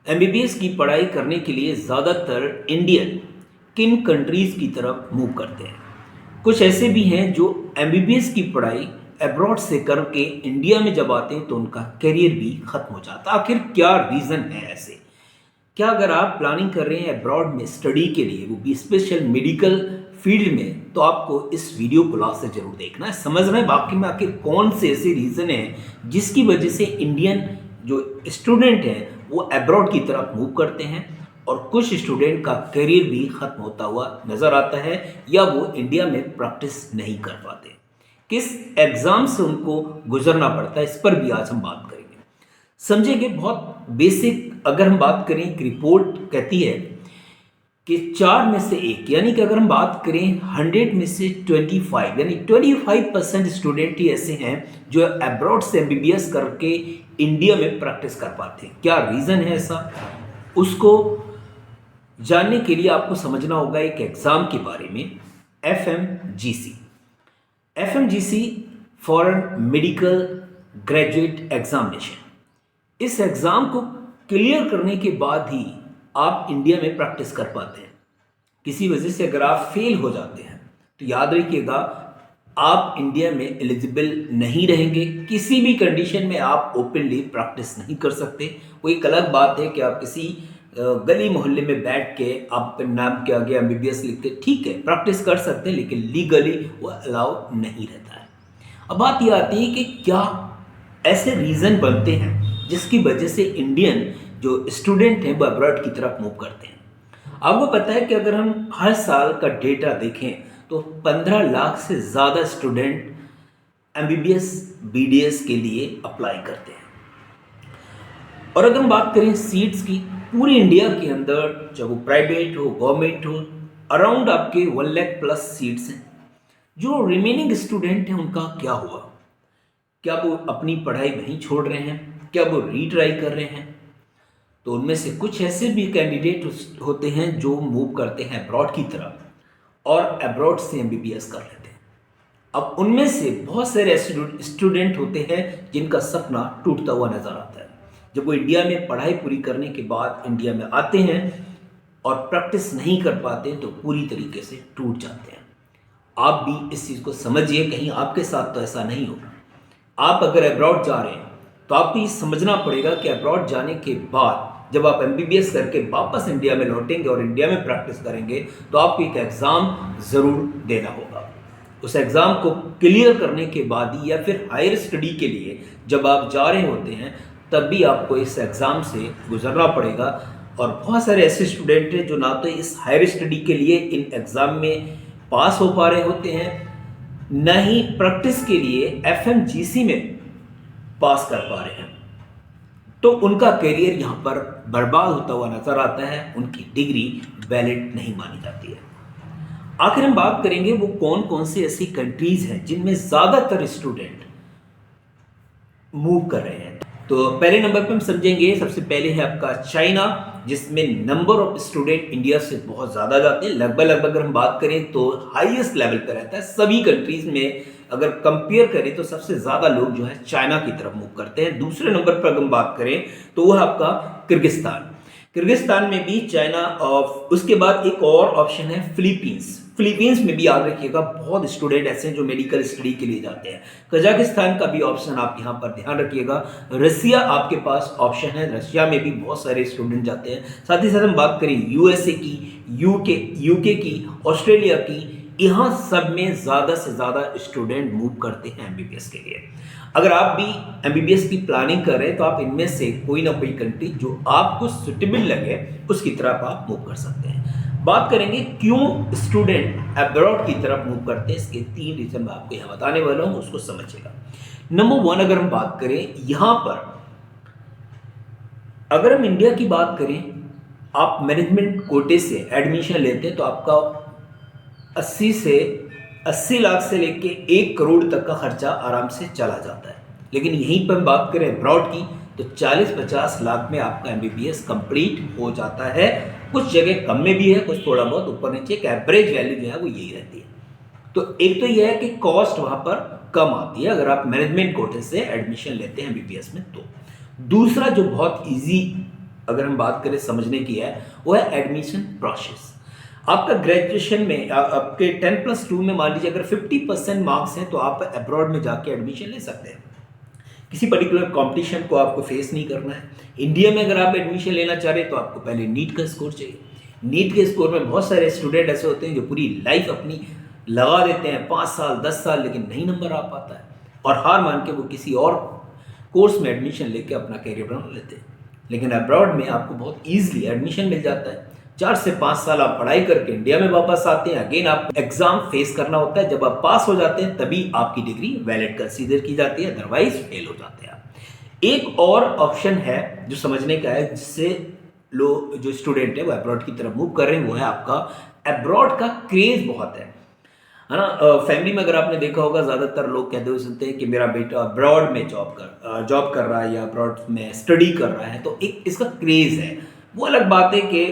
MBBS की पढ़ाई करने के लिए ज़्यादातर इंडियन किन कंट्रीज़ की तरफ मूव करते हैं। कुछ ऐसे भी हैं जो एमबीबीएस की पढ़ाई अब्रॉड से करके इंडिया में जब आते हैं तो उनका करियर भी ख़त्म हो जाता है। आखिर क्या रीज़न है ऐसे? क्या अगर आप प्लानिंग कर रहे हैं अब्रॉड में स्टडी के लिए, वो भी स्पेशल मेडिकल फील्ड में, तो आपको इस वीडियो को लास्ट से जरूर देखना है, समझना है बाकी में आखिर कौन से ऐसे रीज़न हैं जिसकी वजह से इंडियन जो स्टूडेंट हैं वो अब्रॉड की तरफ मूव करते हैं और कुछ स्टूडेंट का करियर भी ख़त्म होता हुआ नज़र आता है या वो इंडिया में प्रैक्टिस नहीं कर पाते। किस एग्ज़ाम से उनको गुजरना पड़ता है, इस पर भी आज हम बात करेंगे। समझेंगे बहुत बेसिक। अगर हम बात करें, एक रिपोर्ट कहती है कि 4 में से एक, यानी कि अगर हम बात करें 100 में से 25, यानी 25% स्टूडेंट ही ऐसे हैं जो अब्रॉड से एमबीबीएस करके इंडिया में प्रैक्टिस कर पाते हैं। क्या रीज़न है ऐसा, उसको जानने के लिए आपको समझना होगा एक एग्ज़ाम के बारे में, FMGC. FMGC foreign medical graduate examination. इस एग्ज़ाम को क्लियर करने के बाद ही आप इंडिया में प्रैक्टिस कर पाते हैं। किसी वजह से अगर आप फेल हो जाते हैं तो याद रखिएगा, आप इंडिया में एलिजिबल नहीं रहेंगे। किसी भी कंडीशन में आप ओपनली प्रैक्टिस नहीं कर सकते। वो एक अलग बात है कि आप किसी गली मोहल्ले में बैठ के आप अपने नाम के आगे एमबीबीएस लिख के ठीक है प्रैक्टिस कर सकते हैं, लेकिन लीगली वो अलाउ नहीं रहता है। अब बात यह आती है कि क्या ऐसे रीज़न बनते हैं जिसकी वजह से इंडियन जो स्टूडेंट हैं वो अब्रॉड की तरफ मूव करते हैं। आपको पता है कि अगर हम हर साल का डेटा देखें तो 15 लाख से ज़्यादा स्टूडेंट एमबीबीएस बीडीएस के लिए अप्लाई करते हैं। और अगर हम बात करें सीट्स की, पूरे इंडिया के अंदर, चाहे वो प्राइवेट हो गवर्नमेंट हो, अराउंड आपके 1 लाख प्लस सीट्स हैं। जो रिमेनिंग स्टूडेंट हैं उनका क्या हुआ? क्या वो अपनी पढ़ाई वहीं छोड़ रहे हैं? क्या वो रीट्राई कर रहे हैं? तो उनमें से कुछ ऐसे भी कैंडिडेट होते हैं जो मूव करते हैं अब्रॉड की तरफ और अब्रॉड से एमबीबीएस कर लेते हैं। अब उनमें से बहुत सारे ऐसे स्टूडेंट होते हैं जिनका सपना टूटता हुआ नजर आता है। जब वो इंडिया में पढ़ाई पूरी करने के बाद इंडिया में आते हैं और प्रैक्टिस नहीं कर पाते तो पूरी तरीके से टूट जाते हैं। आप भी इस चीज़ को समझिए, कहीं आपके साथ तो ऐसा नहीं होगा। आप अगर अब्रॉड जा रहे हैं तो आपको ये समझना पड़ेगा कि अब्रॉड जाने के बाद जब आप एमबीबीएस करके वापस इंडिया में लौटेंगे और इंडिया में प्रैक्टिस करेंगे तो आपको एक एग्ज़ाम ज़रूर देना होगा। उस एग्ज़ाम को क्लियर करने के बाद ही या फिर हायर स्टडी के लिए जब आप जा रहे होते हैं तब भी आपको इस एग्ज़ाम से गुजरना पड़ेगा। और बहुत सारे ऐसे स्टूडेंट हैं जो ना तो इस हायर स्टडी के लिए इन एग्ज़ाम में पास हो पा रहे होते हैं, न ही प्रैक्टिस के लिए एफएमजीसी में पास कर पा रहे हैं। तो उनका करियर यहाँ पर बर्बाद होता हुआ नजर आता है, उनकी डिग्री वैलिड नहीं मानी जाती है। आखिर हम बात करेंगे वो कौन कौन सी ऐसी कंट्रीज हैं जिनमें ज़्यादातर स्टूडेंट मूव कर रहे हैं। तो पहले नंबर पर हम समझेंगे, सबसे पहले है आपका चाइना, जिसमें नंबर ऑफ स्टूडेंट इंडिया से बहुत ज़्यादा जाते हैं। लगभग अगर हम बात करें तो हाईएस्ट लेवल पर रहता है। सभी कंट्रीज में अगर कंपेयर करें तो सबसे ज़्यादा लोग जो है चाइना की तरफ मूव करते हैं। दूसरे नंबर पर अगर हम बात करें तो वह आपका किर्गिस्तान। किर्गिस्तान में भी चाइना, और उसके बाद एक और ऑप्शन है फिलीपींस। फिलीपींस में भी याद रखिएगा बहुत स्टूडेंट ऐसे हैं जो मेडिकल स्टडी के लिए जाते हैं। कजाकिस्तान का भी ऑप्शन आप यहाँ पर ध्यान रखिएगा। रसिया आपके पास ऑप्शन है, रशिया में भी बहुत सारे स्टूडेंट जाते हैं। साथ ही साथ हम बात करें यूएसए की, यूके की, ऑस्ट्रेलिया की, यहाँ सब में ज़्यादा से ज़्यादा स्टूडेंट मूव करते हैं एमबीबीएस के लिए। अगर आप भी एमबीबीएस की प्लानिंग कर रहे हैं तो आप इनमें से कोई ना कोई कंट्री जो आपको सुटेबल लगे उसकी तरफ आप मूव कर सकते हैं। बात करेंगे क्यों स्टूडेंट अब्रॉड की तरफ मूव करते हैं, इसके 3 रीजन मैं आपको यहाँ बताने वाला हूँ, उसको समझिएगा। नंबर 1, अगर हम बात करें यहाँ पर, अगर हम इंडिया की बात करें, आप मैनेजमेंट कोटे से एडमिशन लेते हैं तो आपका 80 लाख से लेके 1 करोड़ तक का खर्चा आराम से चला जाता है। लेकिन यहीं पर बात करें अब्रॉड की तो 40-50 लाख में आपका एमबीबीएस कंप्लीट हो जाता है। कुछ जगह कम में भी है, कुछ थोड़ा बहुत ऊपर नीचे, एक एवरेज वैल्यू जो है वो यही रहती है। तो एक तो यह है कि कॉस्ट वहाँ पर कम आती है अगर आप मैनेजमेंट कोटे से एडमिशन लेते हैं एमबीबीएस में। तो दूसरा जो बहुत ईजी अगर हम बात करें समझने की है, वो है एडमिशन प्रोसेस। आपका ग्रेजुएशन में आपके 10+2 में मान लीजिए अगर 50% मार्क्स हैं तो आप अब्रॉड में जाके एडमिशन ले सकते हैं। किसी पर्टिकुलर कंपटीशन को आपको फेस नहीं करना है। इंडिया में अगर आप एडमिशन लेना चाह रहे हैं तो आपको पहले नीट का स्कोर चाहिए। नीट के स्कोर में बहुत सारे स्टूडेंट ऐसे होते हैं जो पूरी लाइफ अपनी लगा देते हैं, 5 साल 10 साल, लेकिन नहीं नंबर आ पाता है और हार मान के वो किसी और कोर्स में एडमिशन लेके अपना करियर बना लेते हैं। लेकिन अब्रॉड में आपको बहुत ईजिली एडमिशन मिल जाता है। 4 से 5 साल आप पढ़ाई करके इंडिया में वापस आते हैं, अगेन आप एग्जाम फेस करना होता है। जब आप पास हो जाते हैं तभी आपकी डिग्री वैलिड कंसीडर की जाती है, अदरवाइज फेल हो जाते हैं आप। एक और ऑप्शन है जो समझने का है, जिससे लोग जो स्टूडेंट है वो अब्रॉड की तरफ मूव कर रहे हैं, वो है आपका अब्रॉड का क्रेज बहुत है ना। फैमिली में अगर आपने देखा होगा ज़्यादातर लोग कहते हुए सुनते हैं कि मेरा बेटा अब्रॉड में जॉब कर रहा है या अब्रॉड में स्टडी कर रहा है, तो एक इसका क्रेज़ है। वो अलग बात है कि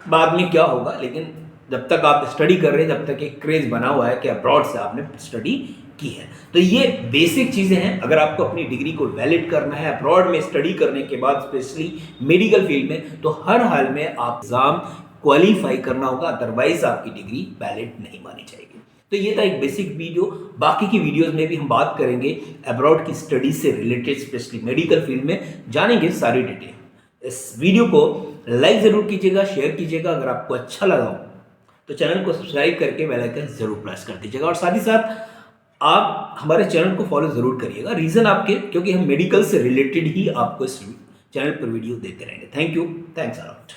बाद में क्या होगा, लेकिन जब तक आप स्टडी कर रहे हैं जब तक एक क्रेज़ बना हुआ है कि अब्रॉड से आपने स्टडी की है। तो ये बेसिक चीज़ें हैं। अगर आपको अपनी डिग्री को वैलिड करना है अब्रॉड में स्टडी करने के बाद, स्पेशली मेडिकल फील्ड में, तो हर हाल में आप एग्ज़ाम क्वालिफाई करना होगा, अदरवाइज आपकी डिग्री वैलिड नहीं मानी जाएगी। तो ये था एक बेसिक वीडियो। बाकी की वीडियोस में भी हम बात करेंगे अब्रॉड की स्टडी से रिलेटेड, स्पेशली मेडिकल फील्ड में जानेंगे सारी डिटेल। इस वीडियो को लाइक ज़रूर कीजिएगा, शेयर कीजिएगा। अगर आपको अच्छा लगा हो तो चैनल को सब्सक्राइब करके बेल आइकन ज़रूर प्रेस कर दीजिएगा और साथ ही साथ आप हमारे चैनल को फॉलो ज़रूर करिएगा। रीज़न आपके, क्योंकि हम मेडिकल से रिलेटेड ही आपको इस चैनल पर वीडियो देते रहेंगे। Thank you, thanks a lot.